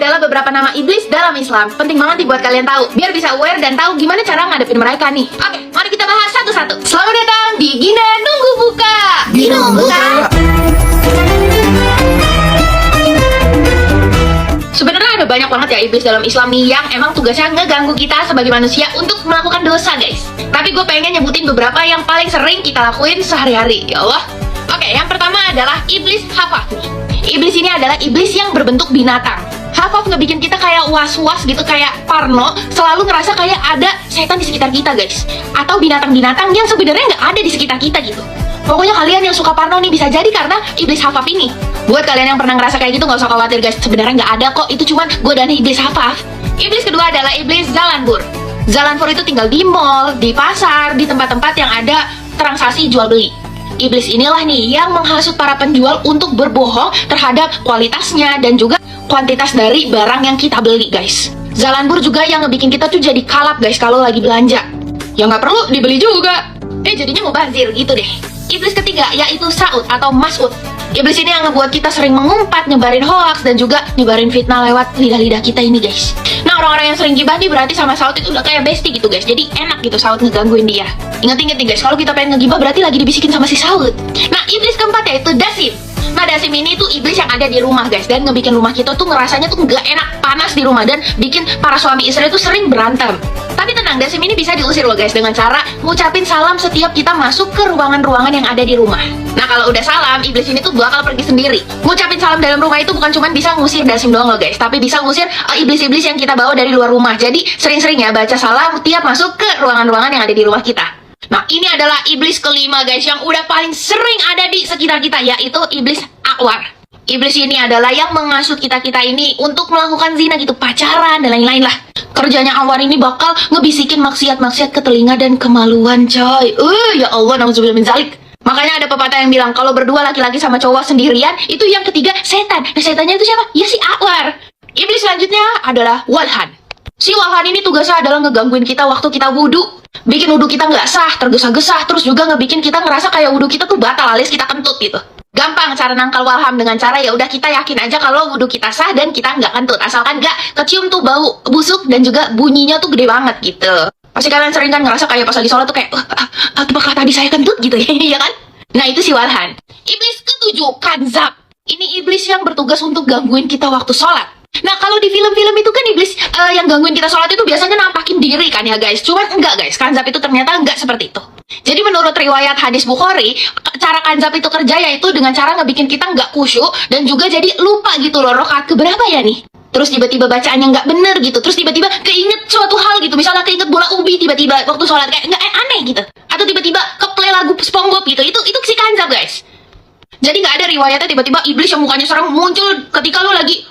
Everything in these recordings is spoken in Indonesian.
adalah beberapa nama iblis dalam Islam. Penting banget nih buat kalian tahu, biar bisa aware dan tahu gimana cara ngadepin mereka nih. Oke, mari kita bahas satu-satu. Selamat datang di Gina Nunggu Buka. Nunggu Buka. Sebenarnya ada banyak banget ya iblis dalam Islam nih yang emang tugasnya ngeganggu kita sebagai manusia untuk melakukan dosa, guys. Tapi gue pengen nyebutin beberapa yang paling sering kita lakuin sehari-hari. Ya Allah. Oke, yang pertama adalah iblis hafaf nih. Iblis ini adalah iblis yang berbentuk binatang. Hafaf ngebikin kita kayak was-was gitu, kayak parno, selalu ngerasa kayak ada setan di sekitar kita, guys. Atau binatang-binatang yang sebenarnya nggak ada di sekitar kita gitu. Pokoknya kalian yang suka parno nih bisa jadi karena iblis hafaf ini. Buat kalian yang pernah ngerasa kayak gitu nggak usah khawatir, guys. Sebenarnya nggak ada kok, itu cuman godaan iblis hafaf. Iblis kedua adalah iblis zalanbur. Zalanbur itu tinggal di mall, di pasar, di tempat-tempat yang ada transaksi jual beli. Iblis inilah nih yang menghasut para penjual untuk berbohong terhadap kualitasnya dan juga kuantitas dari barang yang kita beli, guys. Zalanbur juga yang ngebikin kita tuh jadi kalap, guys, kalau lagi belanja. Ya nggak perlu dibeli juga. Jadinya mubazir gitu deh. Iblis ketiga yaitu Saud atau Mas'ud. Iblis ini yang ngebuat kita sering mengumpat, nyebarin hoax, dan juga nyebarin fitnah lewat lidah-lidah kita ini, guys. Nah, orang-orang yang sering gibah nih berarti sama Saud itu udah kayak bestie gitu, guys. Jadi enak gitu Saud ngegangguin dia. Ingat-ingat nih, guys, kalau kita pengen ngegibah berarti lagi dibisikin sama si Saud. Nah, iblis keempat yaitu Dasim. Nah, Dasim ini tuh iblis yang ada di rumah, guys, dan ngebikin rumah kita tuh ngerasanya tuh nggak enak, panas di rumah, dan bikin para suami istri tuh sering berantem. Tapi tenang, Dasim ini bisa diusir loh, guys, dengan cara ngucapin salam setiap kita masuk ke ruangan-ruangan yang ada di rumah. Nah, kalau udah salam, iblis ini tuh bakal pergi sendiri. Ngucapin salam dalam rumah itu bukan cuma bisa ngusir Dasim doang loh, guys, tapi bisa ngusir iblis-iblis yang kita bawa dari luar rumah. Jadi sering-sering ya baca salam tiap masuk ke ruangan-ruangan yang ada di rumah kita. Nah, ini adalah iblis kelima, guys, yang udah paling sering ada di sekitar kita, yaitu iblis akwar. Iblis ini adalah yang menghasut kita-kita ini untuk melakukan zina gitu, pacaran, dan lain-lain lah. Kerjanya awar ini bakal ngebisikin maksiat-maksiat ke telinga dan kemaluan, coy. Ya Allah, nauzubillah min zalik. Makanya ada pepatah yang bilang, kalau berdua laki-laki sama cowok sendirian, itu yang ketiga setan. Nah, setannya itu siapa? Ya si akwar. Iblis selanjutnya adalah walhan. Si walhan ini tugasnya adalah ngegangguin kita waktu kita wudhu. Bikin wudhu kita nggak sah, tergesa-gesa, terus juga ngebikin kita ngerasa kayak wudhu kita tuh batal alias kita kentut gitu. Gampang cara nangkal walham dengan cara ya udah kita yakin aja kalau wudhu kita sah dan kita nggak kentut, asalkan nggak kecium tuh bau busuk dan juga bunyinya tuh gede banget gitu. Pasti kalian sering kan ngerasa kayak pas lagi sholat tuh kayak apakah tadi saya kentut gitu ya kan? Nah, itu si walhan. Iblis ketujuh kanzab. Ini iblis yang bertugas untuk gangguin kita waktu sholat. Nah, kalau di film-film itu kan iblis yang gangguin kita sholat itu biasanya nampakin diri kan ya, guys. Cuman enggak, guys, kanzab itu ternyata enggak seperti itu. Jadi menurut riwayat hadis Bukhari, cara kanzab itu kerja yaitu dengan cara ngebikin kita nggak khusyuk dan juga jadi lupa gitu loh rakaat keberapa ya nih. Terus tiba-tiba bacaannya nggak bener gitu. Terus tiba-tiba keinget suatu hal gitu. Misalnya keinget bola ubi tiba-tiba waktu sholat kayak nggak aneh gitu. Atau tiba-tiba keplay lagu SpongeBob gitu. Itu si kanzab, guys. Jadi nggak ada riwayatnya tiba-tiba iblis yang mukanya serem muncul ketika lo lagi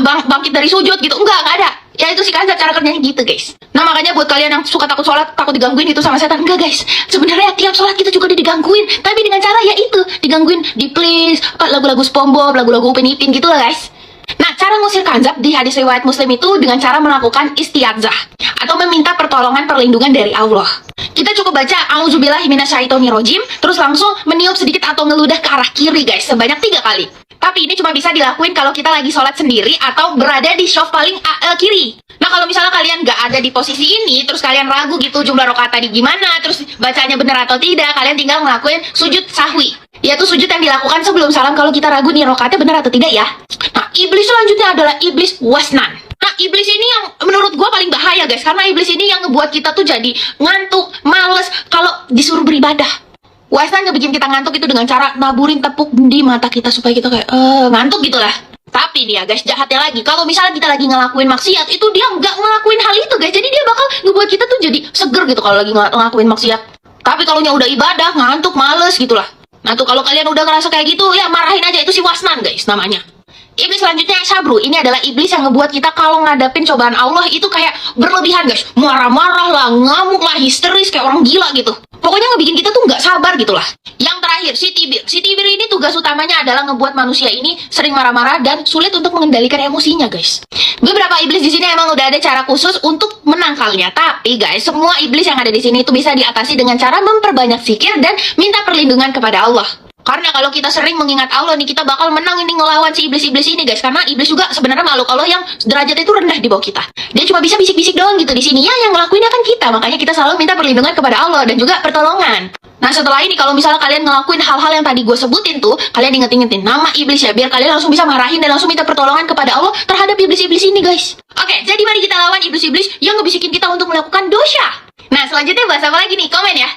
bangkit dari sujud gitu. Enggak ada. Ya itu si kanzab cara kerjanya gitu, guys. Nah, makanya buat kalian yang suka takut sholat, takut digangguin gitu sama setan, enggak, guys. Sebenarnya tiap sholat kita juga digangguin, tapi dengan cara ya itu, digangguin di please, lagu-lagu SpongeBob, lagu-lagu Upin Ipin gitu lah, guys. Nah, cara ngusir kanzab di hadis riwayat Muslim itu dengan cara melakukan istiadzah atau meminta pertolongan perlindungan dari Allah. Kita cukup baca auzubillahi minasyaitonirrajim, terus langsung meniup sedikit atau ngeludah ke arah kiri, guys, sebanyak 3 kali. Tapi ini cuma bisa dilakuin kalau kita lagi sholat sendiri atau berada di shelf paling kiri. Nah, kalau misalnya kalian nggak ada di posisi ini, terus kalian ragu gitu jumlah rakaat tadi gimana, terus bacanya benar atau tidak, kalian tinggal ngelakuin sujud sahwi. Yaitu sujud yang dilakukan sebelum salam kalau kita ragu nih rakaatnya benar atau tidak ya. Nah, iblis selanjutnya adalah iblis wasnan. Nah, iblis ini yang menurut gue paling bahaya, guys. Karena iblis ini yang ngebuat kita tuh jadi ngantuk, males kalau disuruh beribadah. Wasnan ngebikin kita ngantuk itu dengan cara naburin tepuk di mata kita supaya kita kayak ngantuk gitu lah. Tapi dia, guys, jahatnya lagi, kalau misalnya kita lagi ngelakuin maksiat, itu dia nggak ngelakuin hal itu, guys. Jadi dia bakal ngebuat kita tuh jadi seger gitu kalau lagi ngelakuin maksiat. Tapi kalau udah ibadah, ngantuk, males gitu lah. Nah tuh kalau kalian udah ngerasa kayak gitu, ya marahin aja, itu si wasnan, guys, namanya. Iblis selanjutnya sabru. Ini adalah iblis yang ngebuat kita kalau ngadapin cobaan Allah itu kayak berlebihan, guys. Marah-marah lah, ngamuk lah, histeris kayak orang gila gitu. Pokoknya ngebikin kita tuh nggak sabar gitu lah. Yang terakhir, si tibir. Si tibir ini tugas utamanya adalah ngebuat manusia ini sering marah-marah dan sulit untuk mengendalikan emosinya, guys. Beberapa iblis di sini emang udah ada cara khusus untuk menangkalnya. Tapi, guys, semua iblis yang ada di sini itu bisa diatasi dengan cara memperbanyak zikir dan minta perlindungan kepada Allah. Karena kalau kita sering mengingat Allah nih, kita bakal menang ini ngelawan si iblis-iblis ini guys. Karena iblis juga sebenarnya makhluk Allah yang derajatnya itu rendah di bawah kita. Dia cuma bisa bisik-bisik doang gitu di sini. Ya yang ngelakuinnya kan kita. Makanya kita selalu minta perlindungan kepada Allah dan juga pertolongan. Nah setelah ini kalau misalnya kalian ngelakuin hal-hal yang tadi gue sebutin tuh, kalian inget-ingetin nama iblis ya, biar kalian langsung bisa marahin dan langsung minta pertolongan kepada Allah terhadap iblis-iblis ini guys. Oke, jadi mari kita lawan iblis-iblis yang ngebisikin kita untuk melakukan dosa. Nah selanjutnya bahas apa lagi nih? Komen ya.